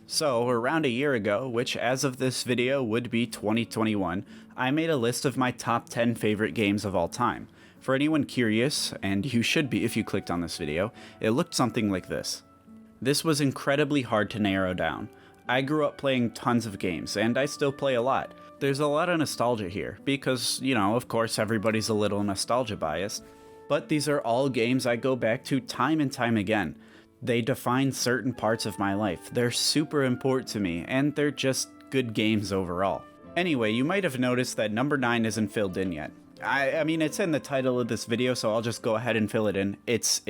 So, around a year ago, which as of this video would be 2021, I made a list of my top 10 favorite games of all time. For anyone curious, and you should be if you clicked on this video, it looked something like this. This was incredibly hard to narrow down. I grew up playing tons of games, and I still play a lot. There's a lot of nostalgia here, because, of course everybody's a little nostalgia biased. But these are all games I go back to time and time again. They define certain parts of my life. They're super important to me, and they're just good games overall. Anyway, you might have noticed that number 9 isn't filled in yet. I mean, it's in the title of this video, so I'll just go ahead and fill it in. It's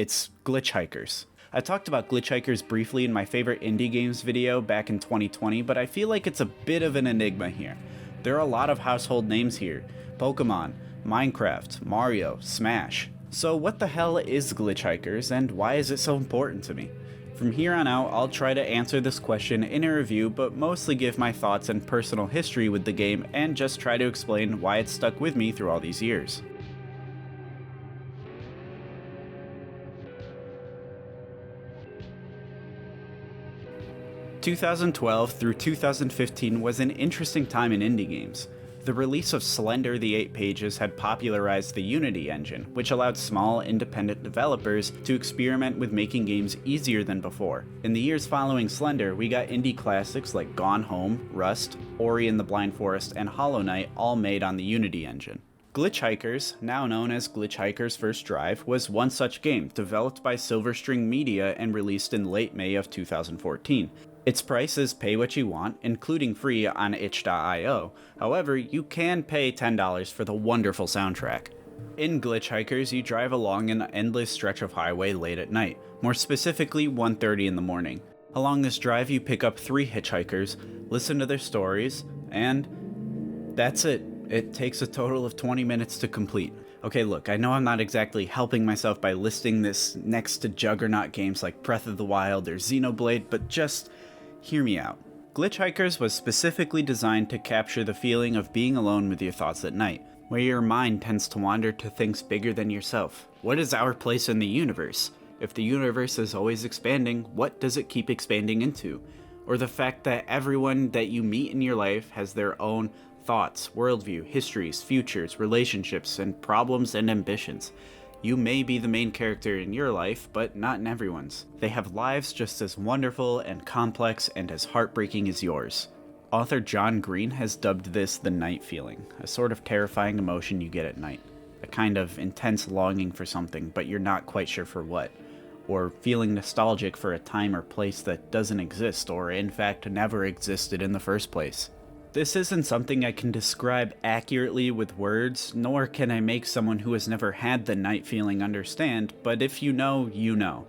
Glitchhikers. I talked about Glitchhikers briefly in my favorite indie games video back in 2020, but I feel like it's a bit of an enigma here. There are a lot of household names here. Pokemon, Minecraft, Mario, Smash. So what the hell is Glitchhikers, and why is it so important to me? From here on out, I'll try to answer this question in a review, but mostly give my thoughts and personal history with the game, and just try to explain why it's stuck with me through all these years. "2012 through 2015 was an interesting time in indie games. The release of Slender the 8 Pages had popularized the Unity engine, which allowed small, independent developers to experiment with making games easier than before. In the years following Slender, we got indie classics like Gone Home, Rust, Ori and the Blind Forest, and Hollow Knight, all made on the Unity engine. Glitchhikers, now known as Glitchhikers First Drive, was one such game, developed by Silverstring Media and released in late May of 2014. Its price is pay what you want, including free on itch.io. However, you can pay $10 for the wonderful soundtrack. In Glitchhikers, you drive along an endless stretch of highway late at night, more specifically 1:30 in the morning. Along this drive, you pick up 3 hitchhikers, listen to their stories, and that's it. It takes a total of 20 minutes to complete. Okay, look, I know I'm not exactly helping myself by listing this next to juggernaut games like Breath of the Wild or Xenoblade, but just hear me out. Glitchhikers was specifically designed to capture the feeling of being alone with your thoughts at night, where your mind tends to wander to things bigger than yourself. What is our place in the universe? If the universe is always expanding, what does it keep expanding into? Or the fact that everyone that you meet in your life has their own thoughts, worldview, histories, futures, relationships, and problems and ambitions. You may be the main character in your life, but not in everyone's. They have lives just as wonderful and complex and as heartbreaking as yours. Author John Green has dubbed this the night feeling, a sort of terrifying emotion you get at night. A kind of intense longing for something, but you're not quite sure for what. Or feeling nostalgic for a time or place that doesn't exist, or in fact never existed in the first place. This isn't something I can describe accurately with words, nor can I make someone who has never had the night feeling understand, but if you know, you know.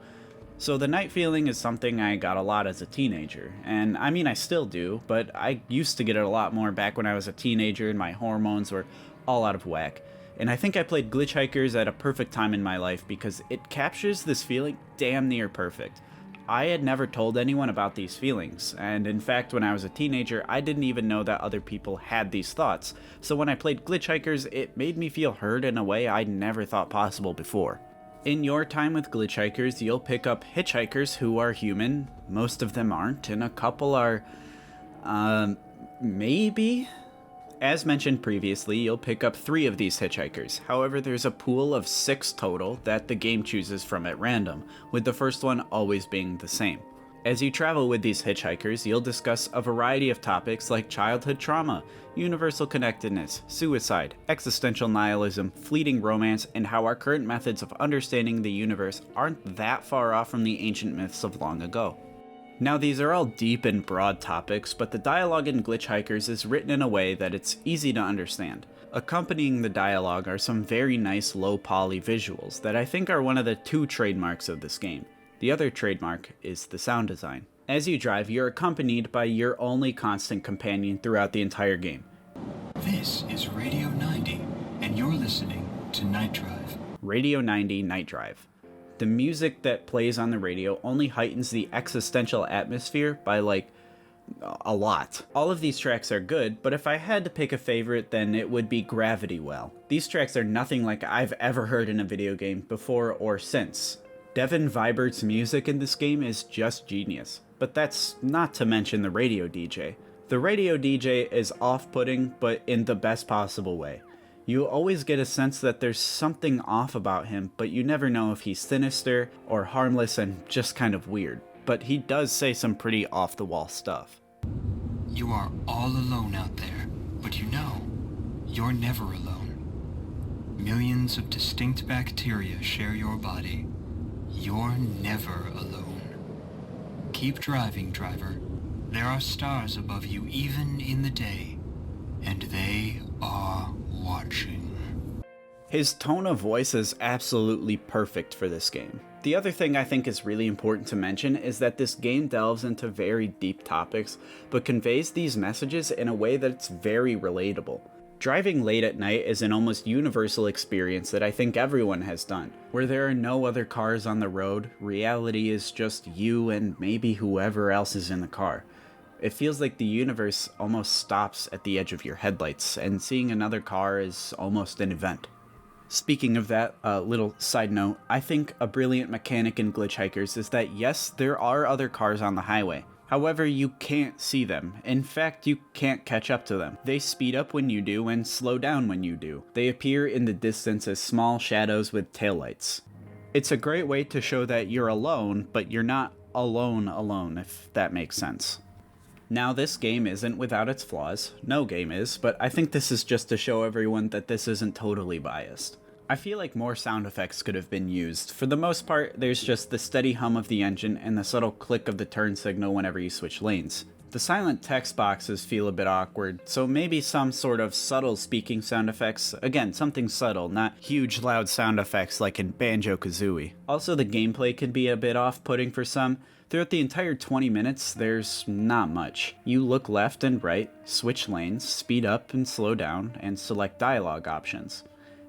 So the night feeling is something I got a lot as a teenager, and I mean I still do, but I used to get it a lot more back when I was a teenager and my hormones were all out of whack. And I think I played Glitchhikers at a perfect time in my life because it captures this feeling damn near perfect. I had never told anyone about these feelings, and in fact when I was a teenager I didn't even know that other people had these thoughts, so when I played Glitchhikers it made me feel heard in a way I never thought possible before. In your time with Glitchhikers you'll pick up hitchhikers who are human, most of them aren't, and a couple are, maybe? As mentioned previously, you'll pick up 3 of these hitchhikers. However, there's a pool of 6 total that the game chooses from at random, with the first one always being the same. As you travel with these hitchhikers, you'll discuss a variety of topics like childhood trauma, universal connectedness, suicide, existential nihilism, fleeting romance, and how our current methods of understanding the universe aren't that far off from the ancient myths of long ago. Now these are all deep and broad topics, but the dialogue in Glitchhikers is written in a way that it's easy to understand. Accompanying the dialogue are some very nice low poly visuals that I think are one of the 2 trademarks of this game. The other trademark is the sound design. As you drive, you're accompanied by your only constant companion throughout the entire game. This is Radio 90, and you're listening to Night Drive. Radio 90 Night Drive. The music that plays on the radio only heightens the existential atmosphere by like a lot. All of these tracks are good, but if I had to pick a favorite, then it would be Gravity Well. These tracks are nothing like I've ever heard in a video game before or since. Devin Vibert's music in this game is just genius, but that's not to mention the radio DJ. The radio DJ is off-putting, but in the best possible way. You always get a sense that there's something off about him, but you never know if he's sinister or harmless and just kind of weird. But he does say some pretty off-the-wall stuff. You are all alone out there, but you know, you're never alone. Millions of distinct bacteria share your body. You're never alone. Keep driving, driver. There are stars above you even in the day, and they are watching. His tone of voice is absolutely perfect for this game. The other thing I think is really important to mention is that this game delves into very deep topics, but conveys these messages in a way that's very relatable. Driving late at night is an almost universal experience that I think everyone has done. Where there are no other cars on the road, reality is just you and maybe whoever else is in the car. It feels like the universe almost stops at the edge of your headlights, and seeing another car is almost an event. Speaking of that, a little side note, I think a brilliant mechanic in Glitchhikers is that yes, there are other cars on the highway. However, you can't see them. In fact, you can't catch up to them. They speed up when you do and slow down when you do. They appear in the distance as small shadows with taillights. It's a great way to show that you're alone, but you're not alone, if that makes sense. Now, this game isn't without its flaws. No game is, but I think this is just to show everyone that this isn't totally biased. I feel like more sound effects could have been used. For the most part, there's just the steady hum of the engine and the subtle click of the turn signal whenever you switch lanes. The silent text boxes feel a bit awkward, so maybe some sort of subtle speaking sound effects. Again, something subtle, not huge loud sound effects like in Banjo-Kazooie. Also, the gameplay can be a bit off-putting for some. Throughout the entire 20 minutes, there's not much. You look left and right, switch lanes, speed up and slow down, and select dialogue options.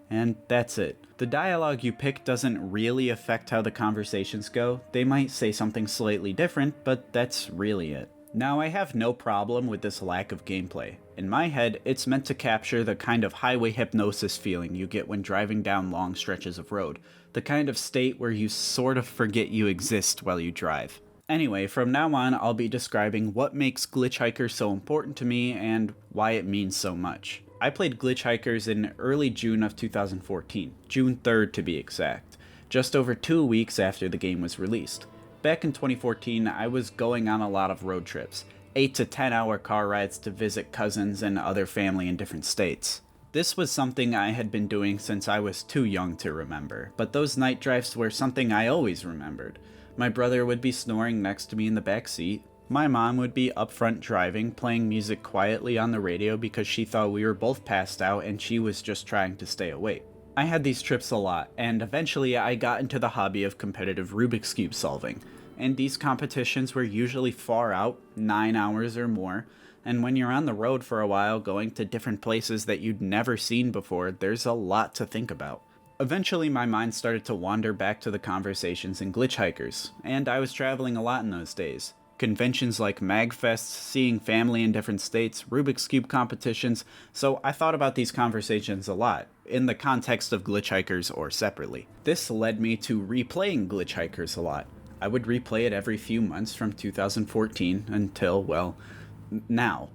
And that's it. The dialogue you pick doesn't really affect how the conversations go. They might say something slightly different, but that's really it. Now, I have no problem with this lack of gameplay. In my head, it's meant to capture the kind of highway hypnosis feeling you get when driving down long stretches of road. The kind of state where you sort of forget you exist while you drive. Anyway, from now on, I'll be describing what makes Glitchhikers so important to me and why it means so much. I played Glitchhikers in early June of 2014, June 3rd to be exact, just over 2 weeks after the game was released. Back in 2014, I was going on a lot of road trips, 8 to 10 hour car rides to visit cousins and other family in different states. This was something I had been doing since I was too young to remember, but those night drives were something I always remembered. My brother would be snoring next to me in the back seat. My mom would be up front driving, playing music quietly on the radio because she thought we were both passed out and she was just trying to stay awake. I had these trips a lot, and eventually I got into the hobby of competitive Rubik's Cube solving. And these competitions were usually far out, 9 hours or more, and when you're on the road for a while going to different places that you'd never seen before, there's a lot to think about. Eventually, my mind started to wander back to the conversations in Glitchhikers, and I was traveling a lot in those days. Conventions like MagFests, seeing family in different states, Rubik's Cube competitions, so I thought about these conversations a lot, in the context of Glitchhikers or separately. This led me to replaying Glitchhikers a lot. I would replay it every few months from 2014 until, well, now.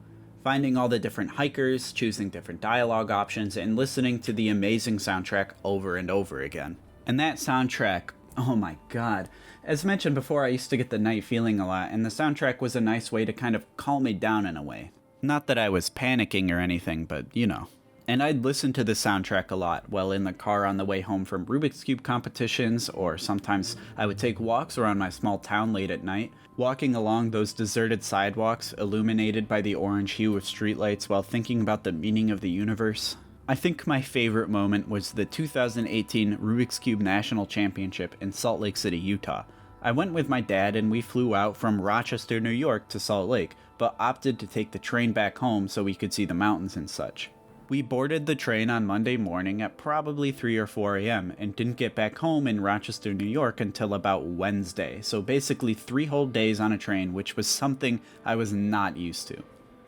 Finding all the different hikers, choosing different dialogue options, and listening to the amazing soundtrack over and over again. And that soundtrack, oh my god. As mentioned before, I used to get the night feeling a lot, and the soundtrack was a nice way to kind of calm me down in a way. Not that I was panicking or anything, but you know. And I'd listen to the soundtrack a lot while in the car on the way home from Rubik's Cube competitions, or sometimes I would take walks around my small town late at night, walking along those deserted sidewalks illuminated by the orange hue of streetlights while thinking about the meaning of the universe. I think my favorite moment was the 2018 Rubik's Cube National Championship in Salt Lake City, Utah. I went with my dad and we flew out from Rochester, New York to Salt Lake, but opted to take the train back home so we could see the mountains and such. We boarded the train on Monday morning at probably 3 or 4 a.m. and didn't get back home in Rochester, New York until about Wednesday, so basically 3 whole days on a train, which was something I was not used to.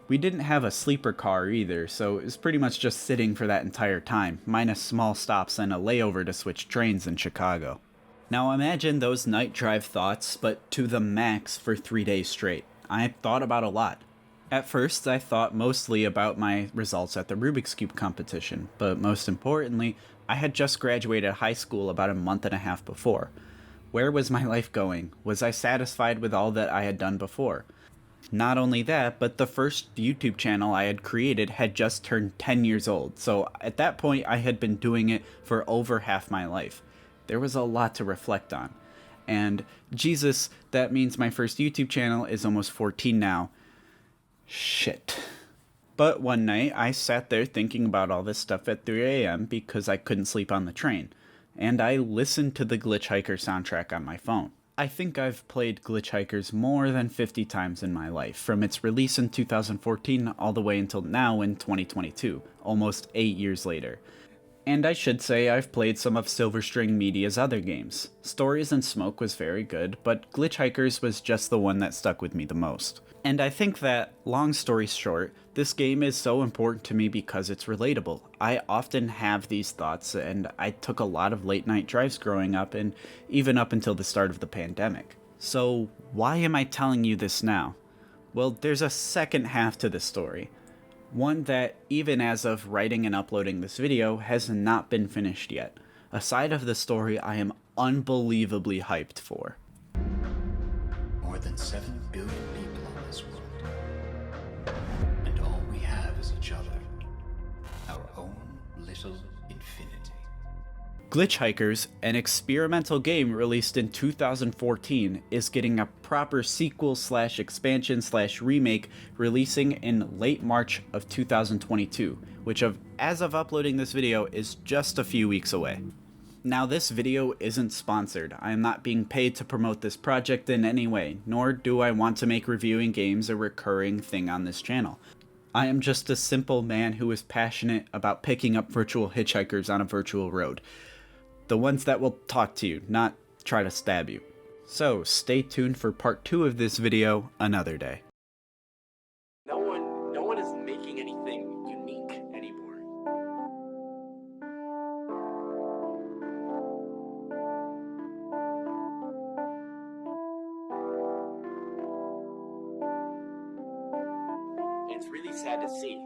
We didn't have a sleeper car either, so it was pretty much just sitting for that entire time, minus small stops and a layover to switch trains in Chicago. Now imagine those night drive thoughts, but to the max for 3 days straight. I thought about a lot. At first, I thought mostly about my results at the Rubik's Cube competition, but most importantly, I had just graduated high school about a month and a half before. Where was my life going? Was I satisfied with all that I had done before? Not only that, but the first YouTube channel I had created had just turned 10 years old, so at that point I had been doing it for over half my life. There was a lot to reflect on. And Jesus, that means my first YouTube channel is almost 14 now. Shit. But one night, I sat there thinking about all this stuff at 3 a.m. because I couldn't sleep on the train, and I listened to the Glitchhiker soundtrack on my phone. I think I've played Glitchhikers more than 50 times in my life, from its release in 2014 all the way until now in 2022, almost 8 years later. And I should say I've played some of Silverstring Media's other games. Stories and Smoke was very good, but Glitchhikers was just the one that stuck with me the most. And I think that, long story short, this game is so important to me because it's relatable. I often have these thoughts, and I took a lot of late night drives growing up, and even up until the start of the pandemic. So why am I telling you this now? Well, there's a second half to the story. One that, even as of writing and uploading this video, has not been finished yet. A side of the story I am unbelievably hyped for. More than 7 billion people on this world. And all we have is each other. Our own little infinity. Glitchhikers, an experimental game released in 2014, is getting a proper sequel/expansion/remake releasing in late March of 2022, which as of uploading this video is just a few weeks away. Now this video isn't sponsored. I am not being paid to promote this project in any way, nor do I want to make reviewing games a recurring thing on this channel. I am just a simple man who is passionate about picking up virtual hitchhikers on a virtual road. The ones that will talk to you, not try to stab you. So stay tuned for part 2 of this video another day. No one is making anything unique anymore. It's really sad to see.